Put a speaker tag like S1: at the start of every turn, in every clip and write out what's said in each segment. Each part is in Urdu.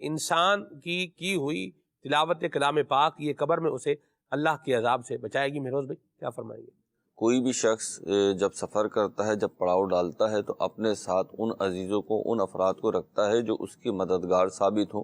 S1: انسان کی ہوئی تلاوت کلام پاک یہ قبر میں اسے اللہ کے عذاب سے بچائے گی۔ مہروز بھائی کیا فرمائیں گے؟
S2: کوئی بھی شخص جب سفر کرتا ہے، جب پڑاؤ ڈالتا ہے، تو اپنے ساتھ ان عزیزوں کو، ان افراد کو رکھتا ہے جو اس کی مددگار ثابت ہوں،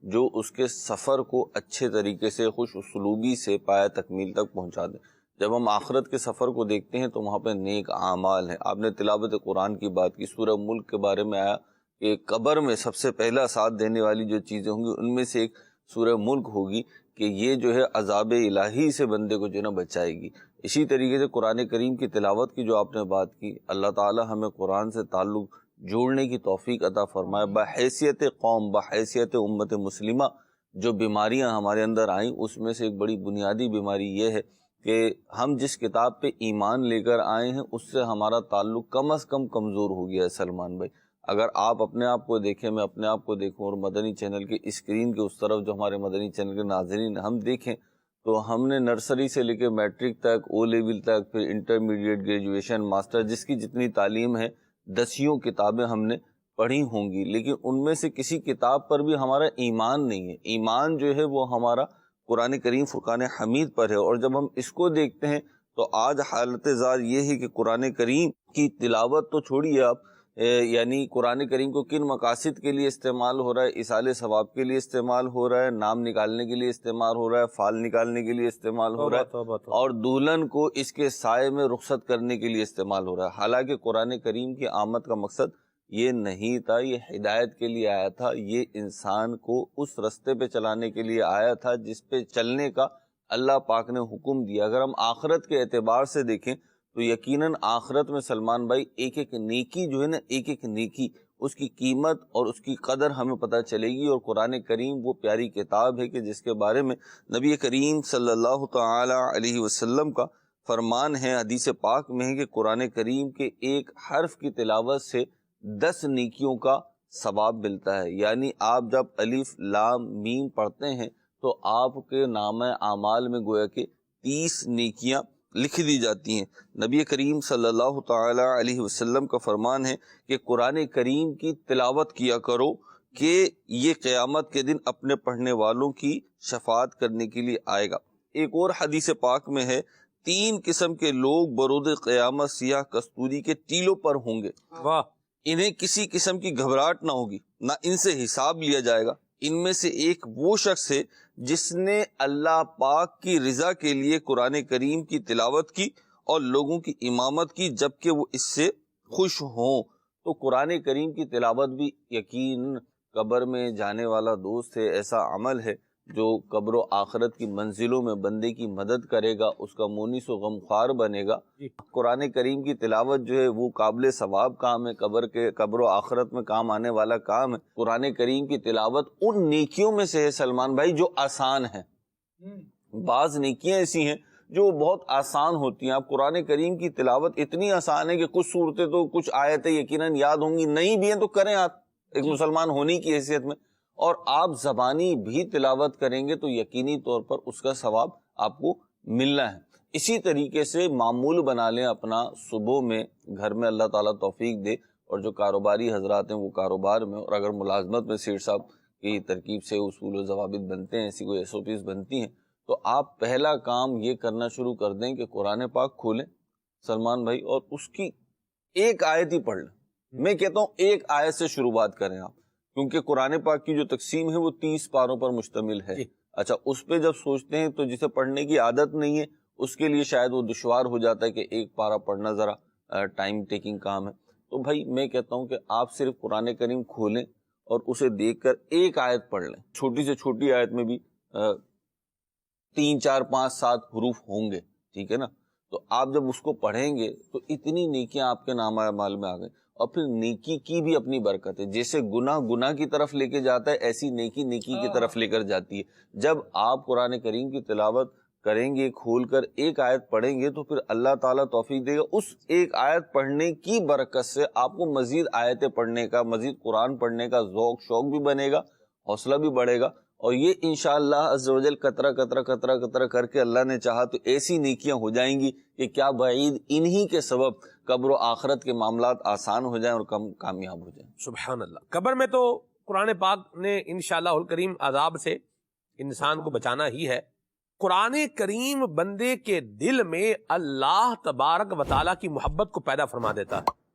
S2: جو اس کے سفر کو اچھے طریقے سے، خوش اسلوبی سے پایہ تکمیل تک پہنچا دیں۔ جب ہم آخرت کے سفر کو دیکھتے ہیں تو وہاں پہ نیک اعمال ہیں۔ آپ نے تلاوت قرآن کی بات کی، سورہ ملک کے بارے میں آیا کہ قبر میں سب سے پہلا ساتھ دینے والی جو چیزیں ہوں گی ان میں سے ایک سورہ ملک ہوگی کہ یہ جو ہے عذاب الہی سے بندے کو جو ہے نا بچائے گی۔ اسی طریقے سے قرآن کریم کی تلاوت کی جو آپ نے بات کی، اللہ تعالی ہمیں قرآن سے تعلق جوڑنے کی توفیق عطا فرمائے۔ بحیثیت قوم، بحیثیت امت مسلمہ جو بیماریاں ہمارے اندر آئیں اس میں سے ایک بڑی بنیادی بیماری یہ ہے کہ ہم جس کتاب پہ ایمان لے کر آئے ہیں اس سے ہمارا تعلق کم از کم کمزور ہو گیا ہے۔ سلمان بھائی اگر آپ اپنے آپ کو دیکھیں، میں اپنے آپ کو دیکھوں، اور مدنی چینل کی اسکرین کے اس طرف جو ہمارے مدنی چینل کے ناظرین ہم دیکھیں، تو ہم نے نرسری سے لے کے میٹرک تک، او لیول تک، پھر انٹرمیڈیٹ، گریجویشن، ماسٹر، جس کی جتنی تعلیم ہے 10 کتابیں ہم نے پڑھی ہوں گی، لیکن ان میں سے کسی کتاب پر بھی ہمارا ایمان نہیں ہے۔ ایمان جو ہے وہ ہمارا قرآن کریم فرقان حمید پر ہے۔ اور جب ہم اس کو دیکھتے ہیں تو آج حالت زار یہ ہے کہ قرآن کریم کی تلاوت تو چھوڑیے آپ، یعنی قرآن کریم کو کن مقاصد کے لیے استعمال ہو رہا ہے؟ ایصال ثواب کے لیے استعمال ہو رہا ہے، نام نکالنے کے لیے استعمال ہو رہا ہے، فال نکالنے کے لیے استعمال ہو رہا ہے، اور دلہن کو اس کے سائے میں رخصت کرنے کے لیے استعمال ہو رہا ہے۔ حالانکہ قرآن کریم کی آمد کا مقصد یہ نہیں تھا، یہ ہدایت کے لیے آیا تھا، یہ انسان کو اس رستے پہ چلانے کے لیے آیا تھا جس پہ چلنے کا اللہ پاک نے حکم دیا۔ اگر ہم آخرت کے اعتبار سے دیکھیں تو یقیناً آخرت میں سلمان بھائی ایک ایک نیکی جو ہے نا، ایک ایک نیکی، اس کی قیمت اور اس کی قدر ہمیں پتہ چلے گی۔ اور قرآن کریم وہ پیاری کتاب ہے کہ جس کے بارے میں نبی کریم صلی اللہ تعالی علیہ وسلم کا فرمان ہے، حدیث پاک میں ہے کہ قرآن کریم کے ایک حرف کی تلاوت سے 10 نیکیوں کا ثواب ملتا ہے۔ یعنی آپ جب الف لام میم پڑھتے ہیں تو آپ کے نامہ اعمال میں گویا کہ 30 نیکیاں لکھ دی جاتی ہیں۔ نبی کریم صلی اللہ تعالی علیہ وسلم کا فرمان ہے کہ قرآن کریم کی تلاوت کیا کرو کہ یہ قیامت کے دن اپنے پڑھنے والوں کی شفاعت کرنے کے لیے آئے گا۔ ایک اور حدیث پاک میں ہے 3 قسم کے لوگ برود قیامت سیاہ کستوری کے ٹیلوں پر ہوں گے۔
S1: واہ!
S2: انہیں کسی قسم کی گھبراہٹ نہ ہوگی، نہ ان سے حساب لیا جائے گا۔ ان میں سے ایک وہ شخص ہے جس نے اللہ پاک کی رضا کے لیے قرآن کریم کی تلاوت کی اور لوگوں کی امامت کی جبکہ وہ اس سے خوش ہوں۔ تو قرآن کریم کی تلاوت بھی یقین قبر میں جانے والا دوست ہے، ایسا عمل ہے جو قبر و آخرت کی منزلوں میں بندے کی مدد کرے گا، اس کا مونس و غمخوار بنے گا۔ قرآن کریم کی تلاوت جو ہے وہ قابل ثواب کام ہے، قبر و آخرت میں کام آنے والا کام ہے۔ قرآن کریم کی تلاوت ان نیکیوں میں سے ہے سلمان بھائی جو آسان ہیں۔ بعض نیکیاں ایسی ہیں جو بہت آسان ہوتی ہیں۔ آپ قرآن کریم کی تلاوت اتنی آسان ہے کہ کچھ صورتیں تو، کچھ آیتیں یقیناً یاد ہوں گی، نہیں بھی ہیں تو کریں آپ ایک مسلمان ہونے کی حیثیت میں، اور آپ زبانی بھی تلاوت کریں گے تو یقینی طور پر اس کا ثواب آپ کو ملنا ہے۔ اسی طریقے سے معمول بنا لیں اپنا، صبح میں گھر میں اللہ تعالیٰ توفیق دے، اور جو کاروباری حضرات ہیں وہ کاروبار میں، اور اگر ملازمت میں سیٹ صاحب کی ترکیب سے اصول و ضوابط بنتے ہیں، ایسی کوئی SOPs بنتی ہیں، تو آپ پہلا کام یہ کرنا شروع کر دیں کہ قرآن پاک کھولیں سلمان بھائی، اور اس کی ایک آیت ہی پڑھ لیں۔ میں کہتا ہوں ایک آیت سے شروعات کریں آپ، کیونکہ قرآن پاک کی جو تقسیم ہے وہ 30 پاروں پر مشتمل ہے۔ اچھا، اس پہ جب سوچتے ہیں تو جسے پڑھنے کی عادت نہیں ہے اس کے لیے شاید وہ دشوار ہو جاتا ہے کہ ایک پارہ پڑھنا ذرا ٹائم ٹیکنگ کام ہے۔ تو بھائی میں کہتا ہوں کہ آپ صرف قرآن کریم کھولیں اور اسے دیکھ کر ایک آیت پڑھ لیں۔ چھوٹی سے چھوٹی آیت میں بھی 3 4 5 7 حروف ہوں گے، ٹھیک ہے نا؟ تو آپ جب اس کو پڑھیں گے تو اتنی نیکیاں آپ کے نامہ اعمال میں آ گئیں۔ اور پھر نیکی کی بھی اپنی برکت ہے، جیسے گناہ کی طرف لے کے جاتا ہے ایسی نیکی کی طرف لے کر جاتی ہے۔ جب آپ قرآن کریم کی تلاوت کریں گے، کھول کر ایک آیت پڑھیں گے تو پھر اللہ تعالیٰ توفیق دے گا، اس ایک آیت پڑھنے کی برکت سے آپ کو مزید آیتیں پڑھنے کا، مزید قرآن پڑھنے کا ذوق شوق بھی بنے گا، حوصلہ بھی بڑھے گا، اور یہ انشاءاللہ عز و جل قطرہ قطرہ قطرہ قطرہ کر کے اللہ نے چاہا تو ایسی نیکیاں ہو جائیں گی کہ کیا بعید انہی کے سبب قبر و آخرت کے معاملات آسان ہو جائیں اور کم کامیاب ہو جائیں۔
S1: سبحان اللہ۔ قبر میں تو قرآن پاک نے انشاءاللہ الکریم عذاب سے انسان کو بچانا ہی ہے۔ قرآن کریم بندے کے دل میں اللہ تبارک و تعالیٰ کی محبت کو پیدا فرما دیتا ہے۔